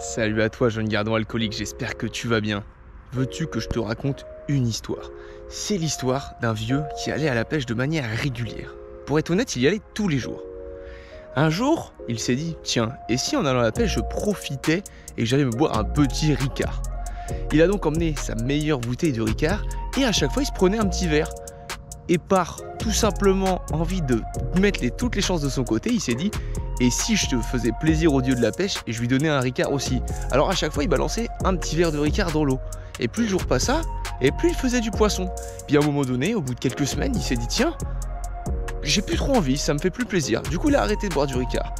Salut à toi, jeune gardien alcoolique, j'espère que tu vas bien. Veux-tu que je te raconte une histoire? C'est l'histoire d'un vieux qui allait à la pêche de manière régulière. Pour être honnête, il y allait tous les jours. Un jour, il s'est dit, tiens, et si en allant à la pêche, je profitais et que j'allais me boire un petit Ricard? Il a donc emmené sa meilleure bouteille de Ricard et à chaque fois, il se prenait un petit verre. Et par tout simplement envie de mettre toutes les chances de son côté, il s'est dit, et si je te faisais plaisir au dieu de la pêche et je lui donnais un Ricard aussi? Alors à chaque fois il balançait un petit verre de Ricard dans l'eau. Et plus le jour passa, et plus il faisait du poisson. Puis à un moment donné, au bout de quelques semaines, il s'est dit, tiens, j'ai plus trop envie, ça me fait plus plaisir. Du coup il a arrêté de boire du Ricard.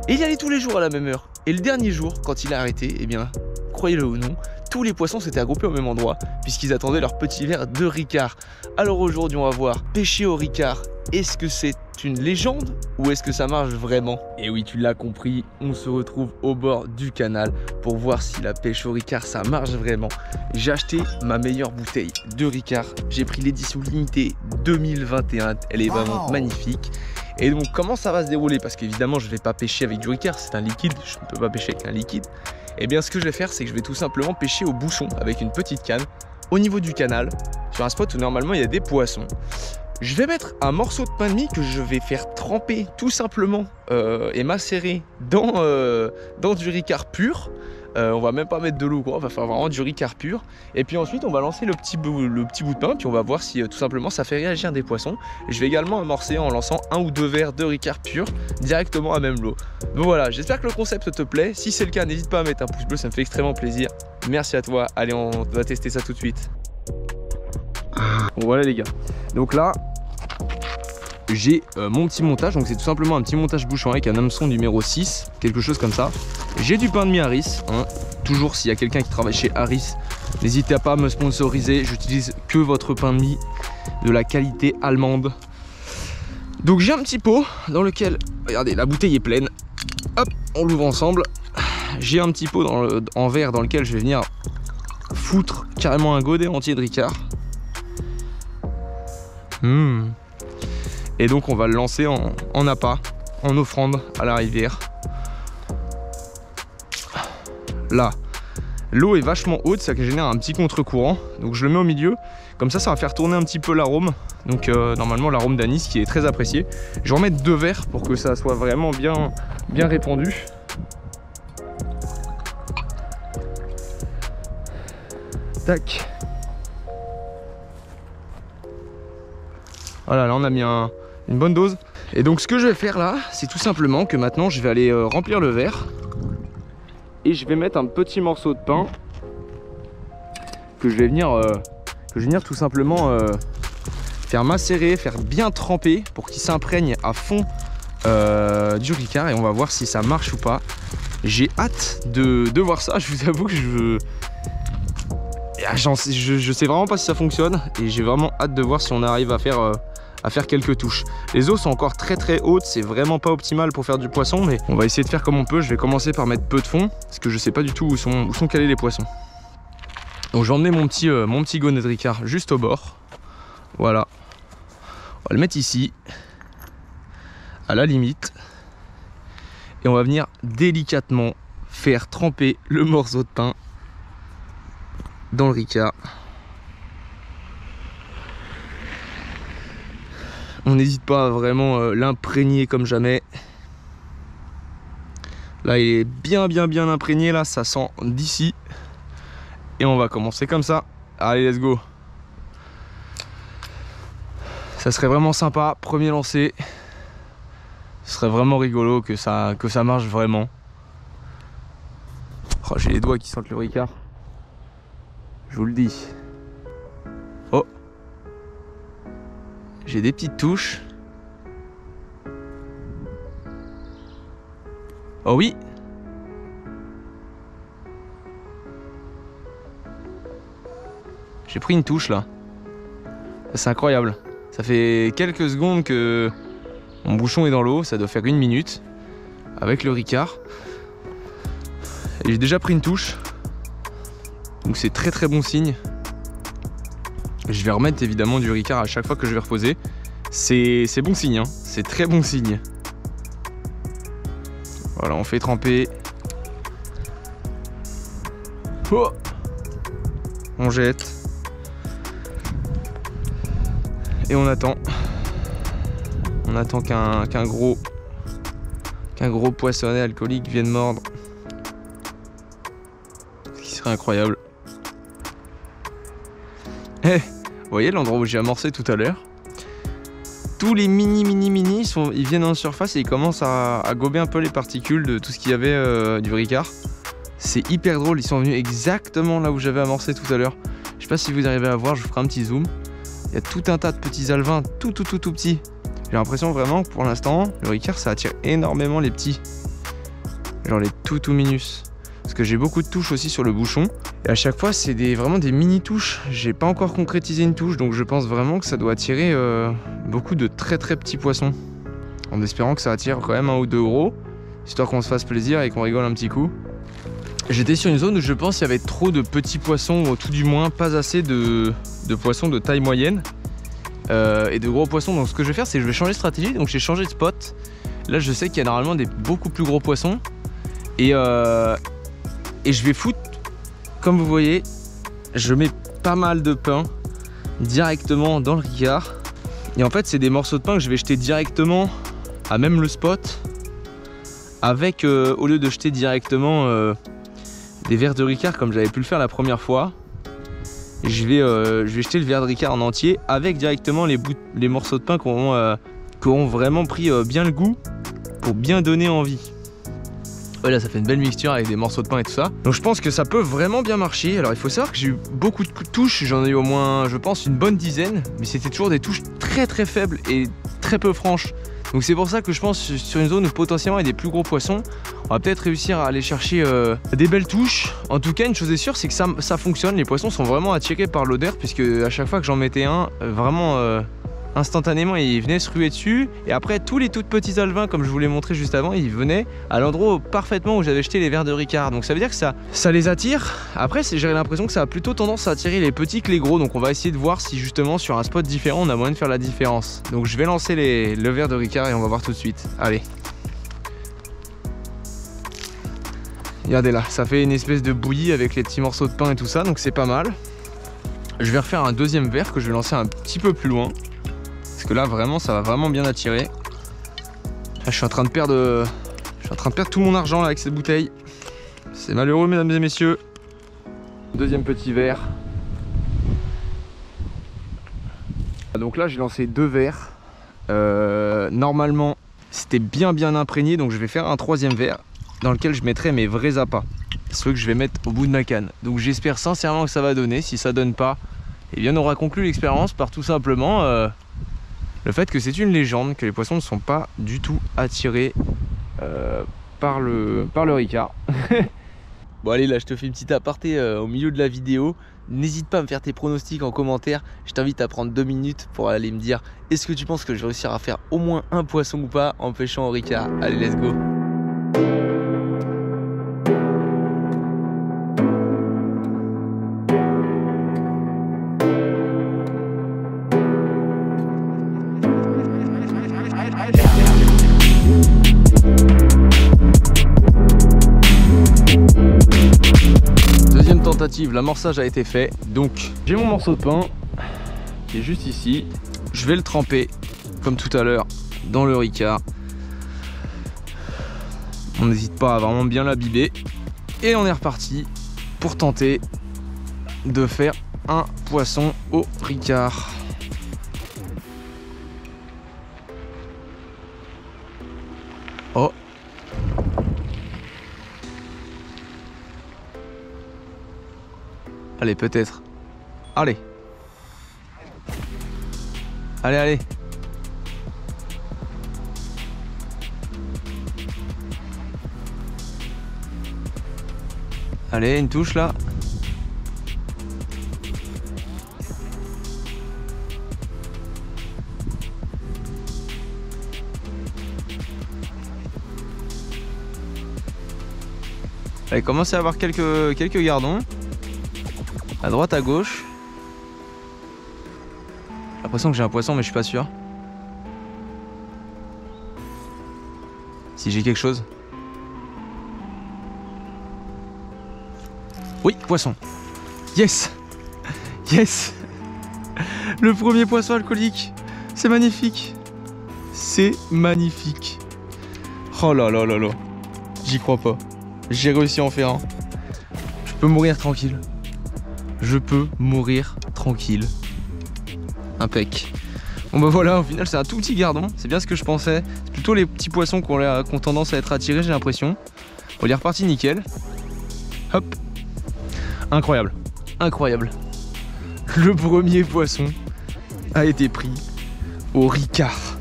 Et il y allait tous les jours à la même heure. Et le dernier jour, quand il a arrêté, eh bien, croyez-le ou non, tous les poissons s'étaient regroupés au même endroit, puisqu'ils attendaient leur petit verre de Ricard. Alors aujourd'hui, on va voir pêcher au Ricard. Est-ce que c'est une légende ou est-ce que ça marche vraiment? Et oui, tu l'as compris, on se retrouve au bord du canal pour voir si la pêche au Ricard, ça marche vraiment. J'ai acheté ma meilleure bouteille de Ricard. J'ai pris l'édition limitée 2021. Elle est vraiment magnifique. Et donc, comment ça va se dérouler? Parce qu'évidemment, je ne vais pas pêcher avec du Ricard, c'est un liquide, je ne peux pas pêcher avec un liquide. Et bien, ce que je vais faire, c'est que je vais tout simplement pêcher au bouchon avec une petite canne au niveau du canal, sur un spot où normalement il y a des poissons. Je vais mettre un morceau de pain de mie que je vais faire tremper tout simplement et macérer dans du Ricard pur. On va même pas mettre de l'eau, quoi. On va faire vraiment du Ricard pur. Et puis ensuite, on va lancer le petit bout de pain, puis on va voir si tout simplement ça fait réagir des poissons. Et je vais également amorcer en lançant 1 ou 2 verres de Ricard pur directement à même l'eau. Donc voilà, j'espère que le concept te plaît. Si c'est le cas, n'hésite pas à mettre un pouce bleu, ça me fait extrêmement plaisir. Merci à toi. Allez, on va tester ça tout de suite. Bon, voilà les gars. Donc là, j'ai mon petit montage. Donc c'est tout simplement un petit montage bouchon avec un hameçon numéro 6, quelque chose comme ça. J'ai du pain de mie Harris, hein. Toujours s'il y a quelqu'un qui travaille chez Harris, n'hésitez pas à me sponsoriser. J'utilise que votre pain de mie de la qualité allemande. Donc j'ai un petit pot dans lequel, regardez, la bouteille est pleine. Hop, on l'ouvre ensemble. J'ai un petit pot en verre dans lequel je vais venir foutre carrément un godet entier de Ricard. Et donc on va le lancer en appât, en offrande à la rivière. Là, l'eau est vachement haute, ça génère un petit contre-courant. Donc je le mets au milieu, comme ça va faire tourner un petit peu l'arôme. Donc normalement l'arôme d'anis qui est très apprécié. Je vais en mettre 2 verres pour que ça soit vraiment bien répandu. Tac. Voilà, là on a mis une bonne dose. Et donc ce que je vais faire là, c'est tout simplement que maintenant je vais aller remplir le verre. Et je vais mettre un petit morceau de pain que je vais venir tout simplement faire macérer, faire bien tremper pour qu'il s'imprègne à fond du Ricard. Et on va voir si ça marche ou pas. J'ai hâte de voir ça, je vous avoue que je sais vraiment pas si ça fonctionne. Et j'ai vraiment hâte de voir si on arrive à faire quelques touches. Les eaux sont encore très hautes, c'est vraiment pas optimal pour faire du poisson, mais on va essayer de faire comme on peut. Je vais commencer par mettre peu de fond, parce que je sais pas du tout où sont calés les poissons. Donc je vais emmener mon petit godet de Ricard juste au bord. Voilà. On va le mettre ici, à la limite. Et on va venir délicatement faire tremper le morceau de pain dans le Ricard. On n'hésite pas à vraiment l'imprégner comme jamais. Là il est bien imprégné, là ça sent d'ici. Et on va commencer comme ça. Allez, let's go. Ça serait vraiment sympa, premier lancer. Ce serait vraiment rigolo que ça marche vraiment. Oh, j'ai les doigts qui sentent le Ricard. Je vous le dis. Oh, j'ai des petites touches. Oh oui. J'ai pris une touche là. C'est incroyable. Ça fait quelques secondes que mon bouchon est dans l'eau. Ça doit faire 1 minute avec le Ricard. Et j'ai déjà pris une touche. Donc c'est très bon signe. Je vais remettre évidemment du Ricard à chaque fois que je vais reposer. C'est bon signe, hein. C'est très bon signe. Voilà, on fait tremper. Oh, on jette. Et on attend. On attend qu'un gros poissonnet alcoolique vienne mordre. Ce qui serait incroyable. Eh, vous voyez l'endroit où j'ai amorcé tout à l'heure? Tous les mini, ils viennent en surface et ils commencent à gober un peu les particules de tout ce qu'il y avait du Ricard. C'est hyper drôle, ils sont venus exactement là où j'avais amorcé tout à l'heure. Je sais pas si vous arrivez à voir, je vous ferai un petit zoom. Il y a tout un tas de petits alevins, tout petits. J'ai l'impression vraiment que pour l'instant, le Ricard ça attire énormément les petits. Genre les tout minus. Parce que j'ai beaucoup de touches aussi sur le bouchon. Et à chaque fois, c'est vraiment des mini touches. J'ai pas encore concrétisé une touche, donc je pense vraiment que ça doit attirer beaucoup de très petits poissons. En espérant que ça attire quand même un ou deux gros, histoire qu'on se fasse plaisir et qu'on rigole un petit coup. J'étais sur une zone où je pense qu'il y avait trop de petits poissons, ou tout du moins pas assez de poissons de taille moyenne et de gros poissons. Donc ce que je vais faire, c'est que je vais changer de stratégie. Donc j'ai changé de spot. Là, je sais qu'il y a normalement des beaucoup plus gros poissons. Et je vais foutre, comme vous voyez, je mets pas mal de pain directement dans le Ricard. Et en fait, c'est des morceaux de pain que je vais jeter directement à même le spot. Avec, au lieu de jeter directement des verres de Ricard comme j'avais pu le faire la première fois, je vais jeter le verre de Ricard en entier avec directement les morceaux de pain qui auront vraiment pris bien le goût pour bien donner envie. Ouais, là ça fait une belle mixture avec des morceaux de pain et tout ça. Donc je pense que ça peut vraiment bien marcher. Alors il faut savoir que j'ai eu beaucoup de touches, j'en ai eu au moins je pense une bonne dizaine, mais c'était toujours des touches très faibles et très peu franches. Donc c'est pour ça que je pense sur une zone où potentiellement il y a des plus gros poissons, on va peut-être réussir à aller chercher des belles touches. En tout cas une chose est sûre, c'est que ça fonctionne, les poissons sont vraiment attirés par l'odeur, puisque à chaque fois que j'en mettais un, vraiment instantanément ils venaient se ruer dessus. Et après tous les tout petits alevins, comme je vous l'ai montré juste avant, ils venaient à l'endroit parfaitement où j'avais jeté les verres de Ricard. Donc ça veut dire que ça les attire. Après j'ai l'impression que ça a plutôt tendance à attirer les petits que les gros. Donc on va essayer de voir si justement sur un spot différent on a moyen de faire la différence. Donc je vais lancer le verre de Ricard et on va voir tout de suite. Allez. Regardez là, ça fait une espèce de bouillie avec les petits morceaux de pain et tout ça, donc c'est pas mal. Je vais refaire un deuxième verre que je vais lancer un petit peu plus loin. Parce que là vraiment ça va vraiment bien attirer. Là, je suis en train de perdre tout mon argent là avec cette bouteille. C'est malheureux mesdames et messieurs. Deuxième petit verre. Donc là j'ai lancé deux verres. Normalement c'était bien imprégné, donc je vais faire un troisième verre dans lequel je mettrai mes vrais appâts, ceux que je vais mettre au bout de ma canne. Donc j'espère sincèrement que ça va donner. Si ça donne pas, eh bien on aura conclu l'expérience par tout simplement le fait que c'est une légende, que les poissons ne sont pas du tout attirés par le Ricard. Bon allez, là je te fais une petite aparté au milieu de la vidéo. N'hésite pas à me faire tes pronostics en commentaire. Je t'invite à prendre 2 minutes pour aller me dire est-ce que tu penses que je vais réussir à faire au moins un poisson ou pas en pêchant au Ricard. Allez, let's go. Deuxième tentative, l'amorçage a été fait. Donc j'ai mon morceau de pain qui est juste ici. Je vais le tremper comme tout à l'heure dans le Ricard. On n'hésite pas à vraiment bien l'imbiber. Et on est reparti pour tenter de faire un poisson au Ricard. Oh. Allez, peut-être. Allez. Allez. Allez, une touche là. Allez, commencez à avoir quelques gardons. À droite, à gauche. J'ai l'impression que j'ai un poisson, mais je suis pas sûr. Si j'ai quelque chose. Oui, poisson. Yes. Yes. Le premier poisson alcoolique. C'est magnifique. C'est magnifique. Oh là là là là. J'y crois pas. J'ai réussi à en faire un. Je peux mourir tranquille. Je peux mourir tranquille. Impec. Bon bah voilà, au final c'est un tout petit gardon. C'est bien ce que je pensais. C'est plutôt les petits poissons qui ont tendance à être attirés, j'ai l'impression. Bon, il est reparti nickel. Hop. Incroyable. Incroyable. Le premier poisson a été pris au Ricard.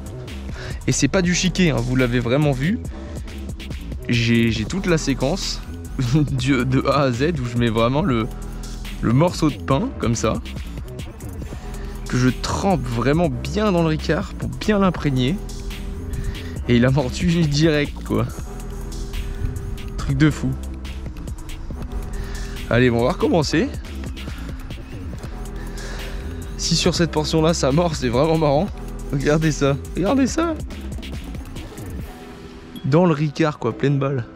Et c'est pas du chiquet, hein, vous l'avez vraiment vu. J'ai toute la séquence de A à Z où je mets vraiment le morceau de pain comme ça, que je trempe vraiment bien dans le Ricard pour bien l'imprégner. Et il a mordu direct quoi. Truc de fou. Allez, bon, on va recommencer. Si sur cette portion là ça mord, c'est vraiment marrant. Regardez ça, regardez ça. Dans le Ricard quoi, pleine balle.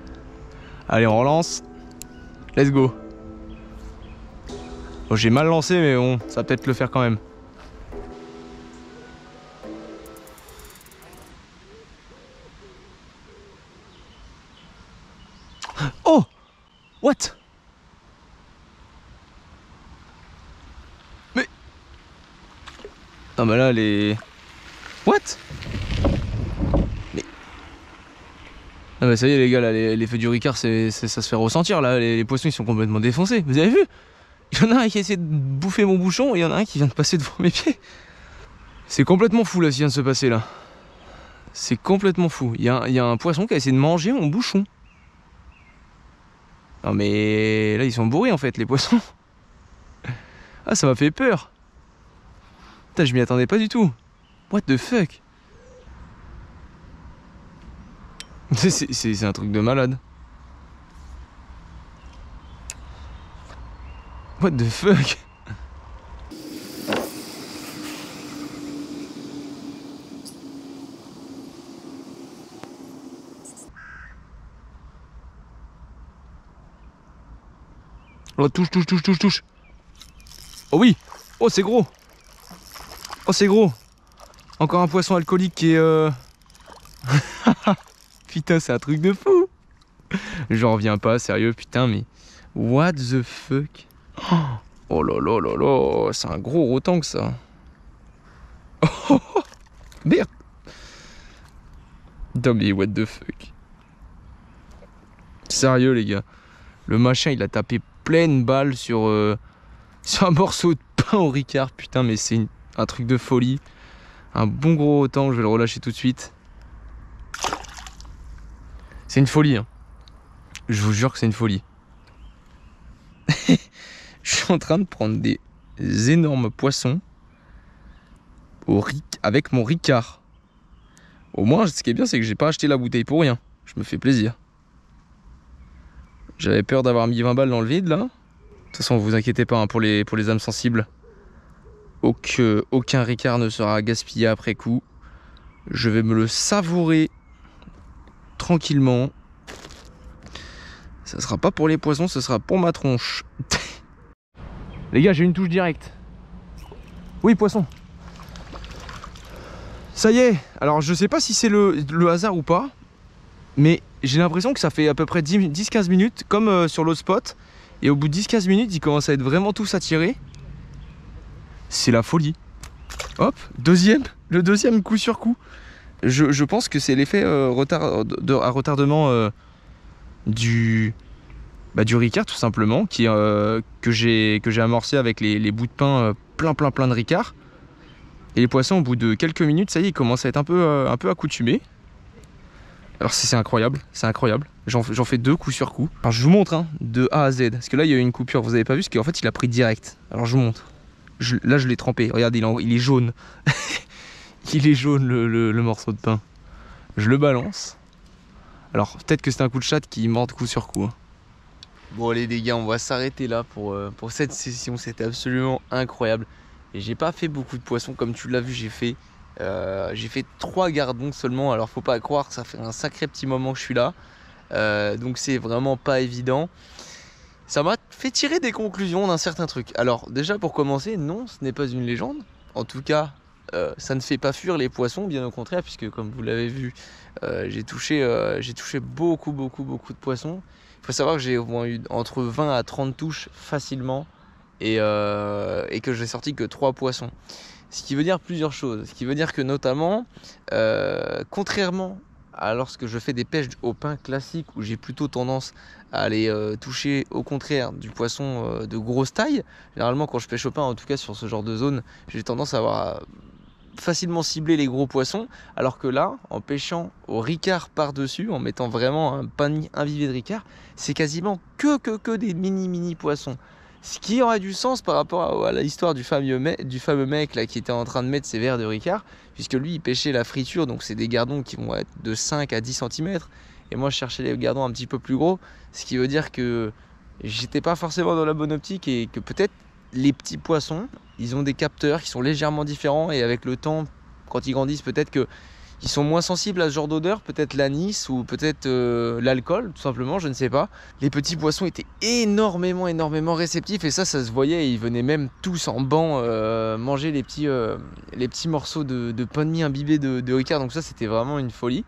Allez, on relance. Let's go. Bon, j'ai mal lancé mais bon, ça va peut-être le faire quand même. Oh! What? Mais... non mais là les... What? Mais... ah bah ça y est les gars, là, les feux du Ricard, ça se fait ressentir là, les poissons ils sont complètement défoncés, vous avez vu? Il y en a un qui essaie de bouffer mon bouchon et il y en a un qui vient de passer devant mes pieds. C'est complètement fou là ce qui vient de se passer là. C'est complètement fou, il y a un poisson qui a essayé de manger mon bouchon. Non mais là ils sont bourrés en fait les poissons. Ah ça m'a fait peur. Putain je m'y attendais pas du tout. What the fuck. C'est un truc de malade. What the fuck. Oh, touche. Oh oui. Oh c'est gros. Oh c'est gros. Encore un poisson alcoolique qui est... Putain c'est un truc de fou. J'en reviens pas, sérieux, putain mais... what the fuck. Oh là là là là. C'est un gros rotan que ça. Oh, merde. Non mais what the fuck. Sérieux les gars. Le machin il a tapé pleine balle sur un morceau de pain au Ricard. Putain mais c'est un truc de folie. Un bon gros rotan, je vais le relâcher tout de suite. C'est une folie hein. Je vous jure que c'est une folie. Je suis en train de prendre des énormes poissons avec mon Ricard. Au moins ce qui est bien c'est que j'ai pas acheté la bouteille pour rien. Je me fais plaisir. J'avais peur d'avoir mis 20 balles dans le vide là. De toute façon vous inquiétez pas hein, pour les âmes sensibles. Aucun Ricard ne sera gaspillé après coup. Je vais me le savourer tranquillement. Ça sera pas pour les poissons, ce sera pour ma tronche. Les gars, j'ai une touche directe. Oui, poisson. Ça y est. Alors, je sais pas si c'est le hasard ou pas, mais j'ai l'impression que ça fait à peu près 10-15 minutes, comme sur l'autre spot. Et au bout de 10-15 minutes, ils commencent à être vraiment tous attirés. C'est la folie. Hop, le deuxième coup sur coup. Je pense que c'est l'effet retardement du Ricard tout simplement que j'ai amorcé avec les bouts de pain plein de Ricard. Et les poissons au bout de quelques minutes, ça y est, ils commencent à être un peu accoutumés. Alors c'est incroyable, c'est incroyable. J'en fais 2 coup sur coup. Alors je vous montre hein, de A à Z. Parce que là il y a eu une coupure, vous avez pas vu, parce qu'en fait il a pris direct. Alors je vous montre. Là je l'ai trempé, regardez il est jaune. Il est jaune le morceau de pain. Je le balance. Alors peut-être que c'est un coup de chatte qui mord coup sur coup hein. Bon allez les gars, on va s'arrêter là pour cette session. C'était absolument incroyable. Et j'ai pas fait beaucoup de poissons comme tu l'as vu, j'ai fait 3 gardons seulement. Alors faut pas croire, ça fait un sacré petit moment que je suis là. Donc c'est vraiment pas évident. ça m'a fait tirer des conclusions d'un certain truc. Alors déjà pour commencer, non, ce n'est pas une légende. En tout cas, ça ne fait pas fuir les poissons, bien au contraire, puisque comme vous l'avez vu, j'ai touché beaucoup de poissons. Il faut savoir que j'ai eu entre 20 à 30 touches facilement et que j'ai sorti que 3 poissons. Ce qui veut dire plusieurs choses. Ce qui veut dire que notamment, contrairement à lorsque je fais des pêches au pain classiques où j'ai plutôt tendance à aller toucher au contraire du poisson de grosse taille, généralement quand je pêche au pain, en tout cas sur ce genre de zone, j'ai tendance à avoir facilement ciblé les gros poissons, alors que là, en pêchant au ricard par-dessus, en mettant vraiment un panier imbibé de ricard, c'est quasiment que des mini poissons. Ce qui aurait du sens par rapport à l'histoire du fameux mec là, qui était en train de mettre ses verres de ricard, puisque lui il pêchait la friture, donc c'est des gardons qui vont être de 5 à 10 cm, et moi je cherchais les gardons un petit peu plus gros, ce qui veut dire que j'étais pas forcément dans la bonne optique et que peut-être les petits poissons, ils ont des capteurs qui sont légèrement différents et avec le temps, quand ils grandissent, peut-être qu'ils sont moins sensibles à ce genre d'odeur, peut-être l'anis ou peut-être l'alcool, tout simplement, je ne sais pas. Les petits poissons étaient énormément réceptifs et ça se voyait, ils venaient même tous en banc manger les petits morceaux de pain de mie imbibé de ricard, donc ça c'était vraiment une folie.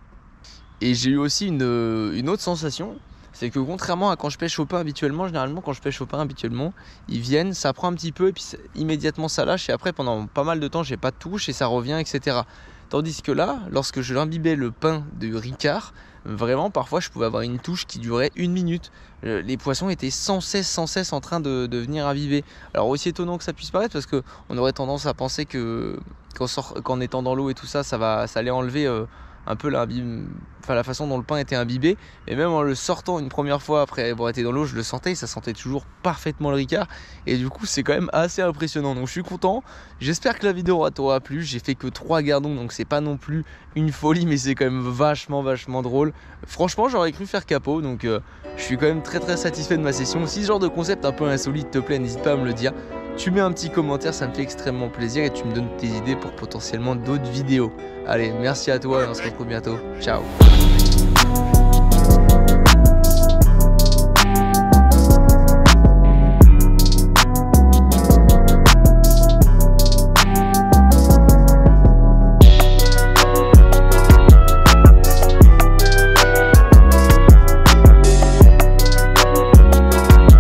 Et j'ai eu aussi une autre sensation. C'est que contrairement à quand je pêche au pain habituellement, généralement quand je pêche au pain habituellement, ils viennent, ça prend un petit peu et puis immédiatement ça lâche et après pendant pas mal de temps j'ai pas de touche et ça revient, etc. Tandis que là, lorsque je l'imbibais le pain de ricard, vraiment parfois je pouvais avoir une touche qui durait 1 minute. Les poissons étaient sans cesse en train de venir imbiber. Alors aussi étonnant que ça puisse paraître, parce qu'on aurait tendance à penser qu'en étant dans l'eau et tout ça, ça allait enlever un peu la façon dont le pain était imbibé, et même en le sortant une première fois après avoir été dans l'eau, je le sentais, ça sentait toujours parfaitement le ricard, et du coup c'est quand même assez impressionnant, donc je suis content. J'espère que la vidéo t'aura plu. J'ai fait que 3 gardons, donc c'est pas non plus une folie, mais c'est quand même vachement drôle. Franchement j'aurais cru faire capot, donc je suis quand même très satisfait de ma session. Si ce genre de concept un peu insolite te plaît, n'hésite pas à me le dire. Tu mets un petit commentaire, ça me fait extrêmement plaisir et tu me donnes tes idées pour potentiellement d'autres vidéos. Allez, merci à toi et on se retrouve bientôt. Ciao.